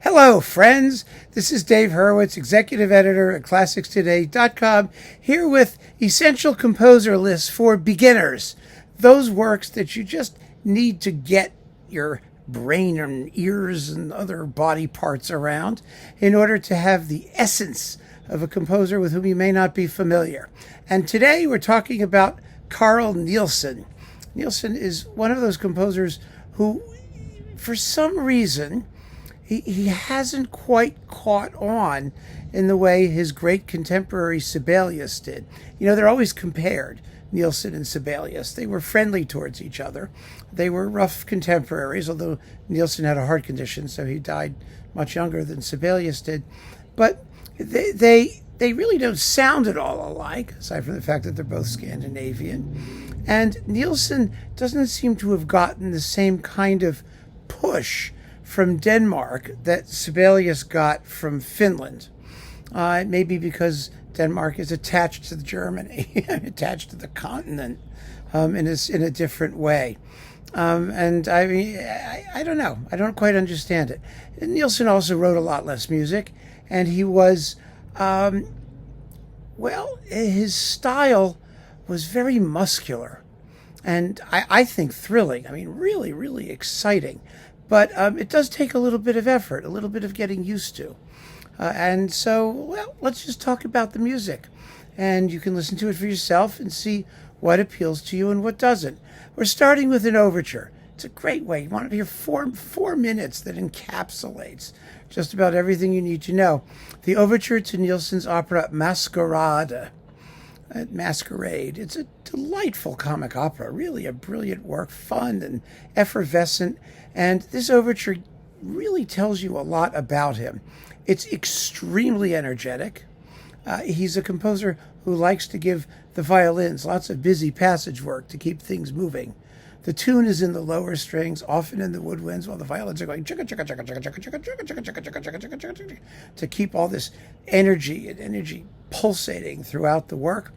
Hello, friends. This is Dave Hurwitz, executive editor at ClassicsToday.com, here with essential composer lists for beginners. Those works that you just need to get your brain and ears and other body parts around in order to have the essence of a composer with whom you may not be familiar. And today we're talking about Carl Nielsen. Nielsen is one of those composers who, for some reason, he hasn't quite caught on in the way his great contemporary Sibelius did. You know, they're always compared, Nielsen and Sibelius. They were friendly towards each other. They were rough contemporaries, although Nielsen had a heart condition, so he died much younger than Sibelius did. But they really don't sound at all alike, aside from the fact that they're both Scandinavian. And Nielsen doesn't seem to have gotten the same kind of push from Denmark that Sibelius got from Finland. It may be because Denmark is attached to Germany, attached to the continent in a different way. And I mean, I don't know. I don't quite understand it. Nielsen also wrote a lot less music, and he was, his style was very muscular and I think thrilling. I mean, really, really exciting. But it does take a little bit of effort, a little bit of getting used to. And so, let's just talk about the music. And you can listen to it for yourself and see what appeals to you and what doesn't. We're starting with an overture. It's a great way. You want to hear four minutes that encapsulates just about everything you need to know. The overture to Nielsen's opera Maskarade. Maskarade. It's a delightful comic opera, really a brilliant work, fun and effervescent. And this overture really tells you a lot about him. It's extremely energetic. He's a composer who likes to give the violins lots of busy passage work to keep things moving. The tune is in the lower strings, often in the woodwinds, while the violins are going chicka chicka chicka chicka chicka chicka chicka chicka chicka chicka chicka chicka chicka to keep all this energy pulsating throughout the work.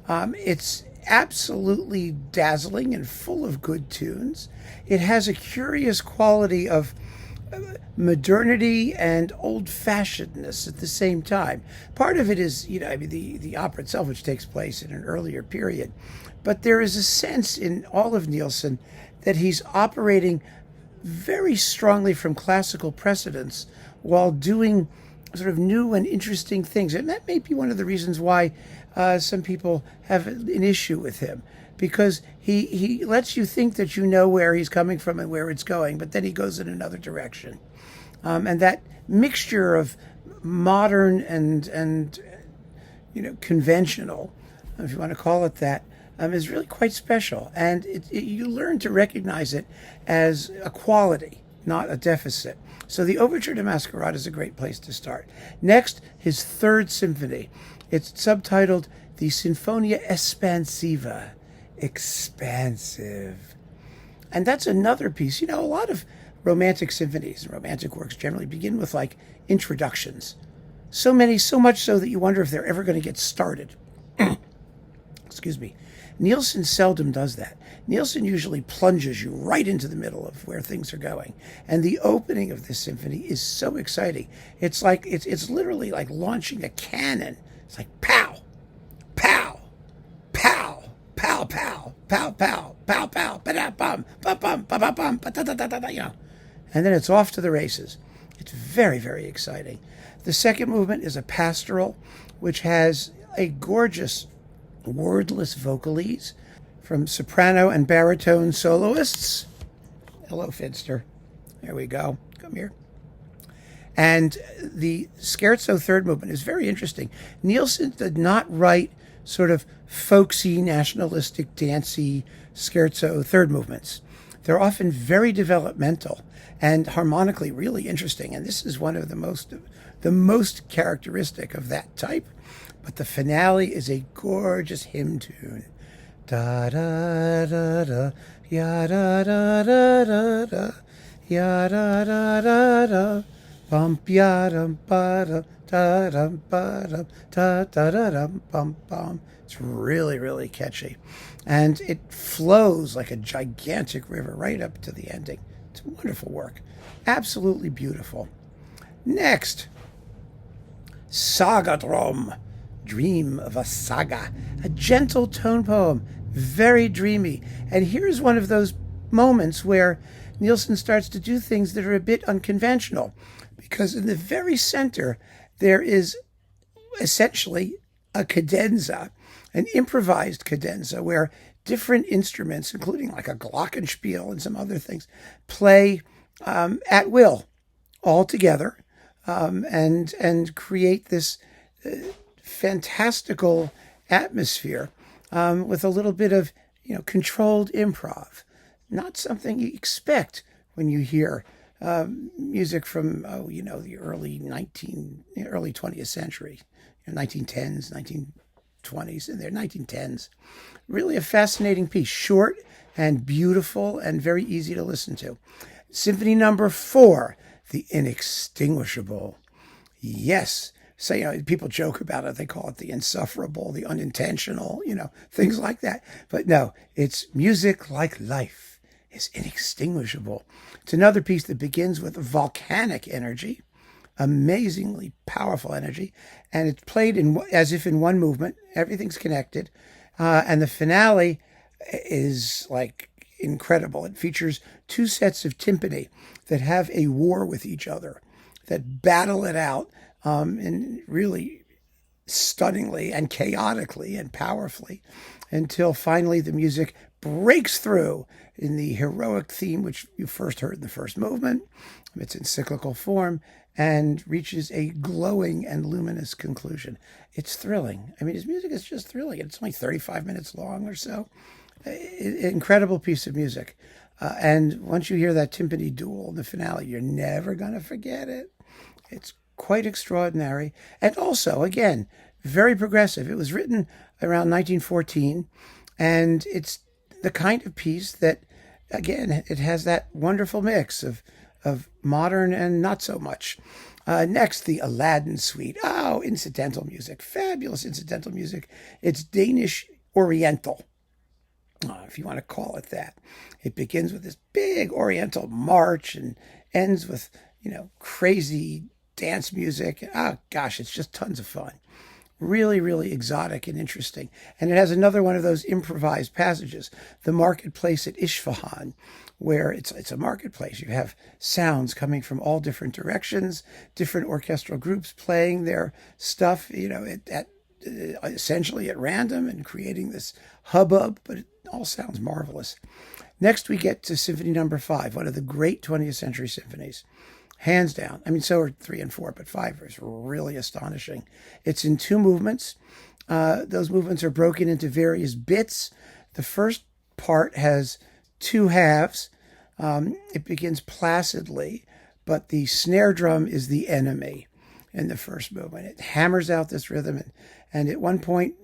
It's absolutely dazzling and full of good tunes. It has a curious quality of modernity and old-fashionedness at the same time. Part of it is, the opera itself, which takes place in an earlier period. But there is a sense in all of Nielsen that he's operating very strongly from classical precedents while doing sort of new and interesting things. And that may be one of the reasons why some people have an issue with him, because he lets you think that you know where he's coming from and where it's going, but then he goes in another direction. And that mixture of modern and conventional, if you want to call it that, is really quite special. And you learn to recognize it as a quality, not a deficit. So the Overture to Maskarade is a great place to start. Next, his third symphony. It's subtitled the Sinfonia Espansiva, expansive. And that's another piece. A lot of romantic symphonies and romantic works generally begin with like introductions. So much so that you wonder if they're ever going to get started. Excuse me. Nielsen seldom does that. Nielsen usually plunges you right into the middle of where things are going. And the opening of this symphony is so exciting. It's like it's literally like launching a cannon. It's like pow, pow, pow, pow, pow, pow, pow, pow, pow, ba-da-bum, ba-bum, ba-ba-bum, ba-da-da-da-da, And then it's off to the races. It's very, very exciting. The second movement is a pastoral, which has a gorgeous wordless vocalese from soprano and baritone soloists. Hello, Finster. There we go. Come here. And the scherzo third movement is very interesting. Nielsen did not write sort of folksy, nationalistic, dancey scherzo third movements. They're often very developmental and harmonically really interesting. And this is one of the most characteristic of that type. But the finale is a gorgeous hymn tune. Da da da da, ya da da da da da, ya da da da da, bump ya dum ba da da dum ba da da da da dum bum bum. It's really, really catchy, and it flows like a gigantic river right up to the ending. It's a wonderful work, absolutely beautiful. Next, Saga-Drøm, Dream of a Saga, a gentle tone poem, very dreamy. And here's one of those moments where Nielsen starts to do things that are a bit unconventional, because in the very center there is essentially a cadenza, an improvised cadenza where different instruments, including like a glockenspiel and some other things, play at will all together, and create this fantastical atmosphere with a little bit of controlled improv. Not something you expect when you hear music from the early 20th century, 1910s, 1920s, and their 1910s. Really a fascinating piece, short and beautiful and very easy to listen to. Symphony No. 4, the Inextinguishable. Yes. So, people joke about it. They call it the insufferable, the unintentional, things like that. But no, it's music like life. It's inextinguishable. It's another piece that begins with volcanic energy, amazingly powerful energy, and it's played as if in one movement. Everything's connected. And the finale is like incredible. It features two sets of timpani that have a war with each other, that battle it out, and really stunningly and chaotically and powerfully, until finally the music breaks through in the heroic theme, which you first heard in the first movement. It's in cyclical form and reaches a glowing and luminous conclusion. It's thrilling. I mean, his music is just thrilling. It's only 35 minutes long or so. Incredible piece of music. And once you hear that timpani duel in the finale, you're never going to forget it. It's quite extraordinary. And also, again, very progressive. It was written around 1914, and it's the kind of piece that, again, it has that wonderful mix of modern and not so much. Next, the Alladin Suite. Oh, incidental music. Fabulous incidental music. It's Danish Oriental, if you want to call it that. It begins with this big Oriental march and ends with, crazy dance music. Oh, gosh, it's just tons of fun. Really, really exotic and interesting. And it has another one of those improvised passages, the marketplace at Isfahan, where it's a marketplace. You have sounds coming from all different directions, different orchestral groups playing their stuff, essentially at random and creating this hubbub, but it all sounds marvelous. Next, we get to Symphony No. 5, one of the great 20th century symphonies. Hands down. I mean, so are 3 and 4, but 5 is really astonishing. It's in 2 movements. Those movements are broken into various bits. The first part has 2 halves. It begins placidly, but the snare drum is the enemy in the first movement. It hammers out this rhythm, and at one point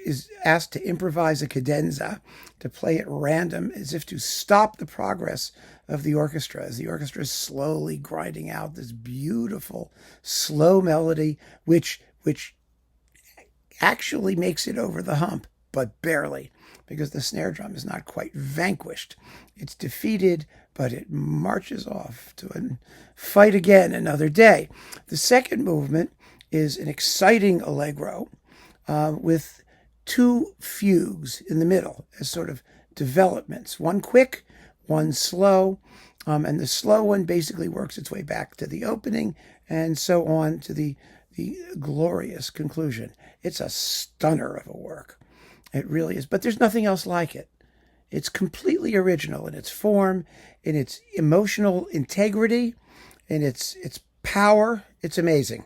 is asked to improvise a cadenza, to play at random, as if to stop the progress of the orchestra, as the orchestra is slowly grinding out this beautiful, slow melody, which actually makes it over the hump, but barely, because the snare drum is not quite vanquished. It's defeated, but it marches off to fight again another day. The second movement is an exciting allegro with 2 fugues in the middle as sort of developments, one quick, one slow, and the slow one basically works its way back to the opening and so on to the glorious conclusion. It's a stunner of a work. It really is, but there's nothing else like it. It's completely original in its form, in its emotional integrity, in its power. It's amazing.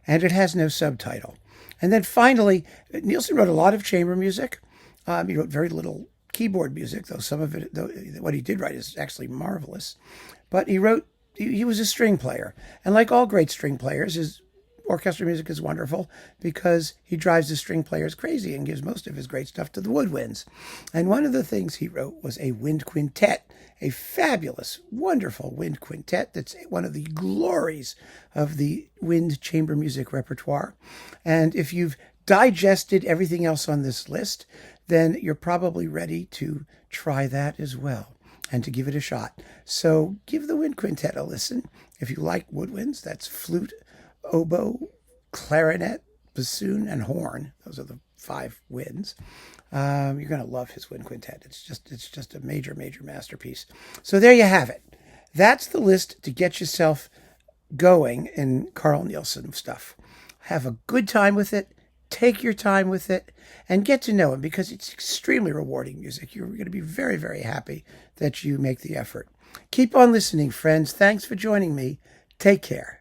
And it has no subtitle. And then finally, Nielsen wrote a lot of chamber music. He wrote very little keyboard music, though some of it, what he did write is actually marvelous. But he was a string player. And like all great string players, his orchestral music is wonderful because he drives the string players crazy and gives most of his great stuff to the woodwinds. And one of the things he wrote was a wind quintet, a fabulous, wonderful wind quintet that's one of the glories of the wind chamber music repertoire. And if you've digested everything else on this list, then you're probably ready to try that as well. and to give it a shot. So give the Wind Quintet a listen. If you like woodwinds, that's flute, oboe, clarinet, bassoon, and horn. Those are the 5 winds. You're going to love his Wind Quintet. It's just a major, major masterpiece. So there you have it. That's the list to get yourself going in Carl Nielsen stuff. Have a good time with it. Take your time with it and get to know him, because it's extremely rewarding music. You're going to be very, very happy that you make the effort. Keep on listening, friends. Thanks for joining me. Take care.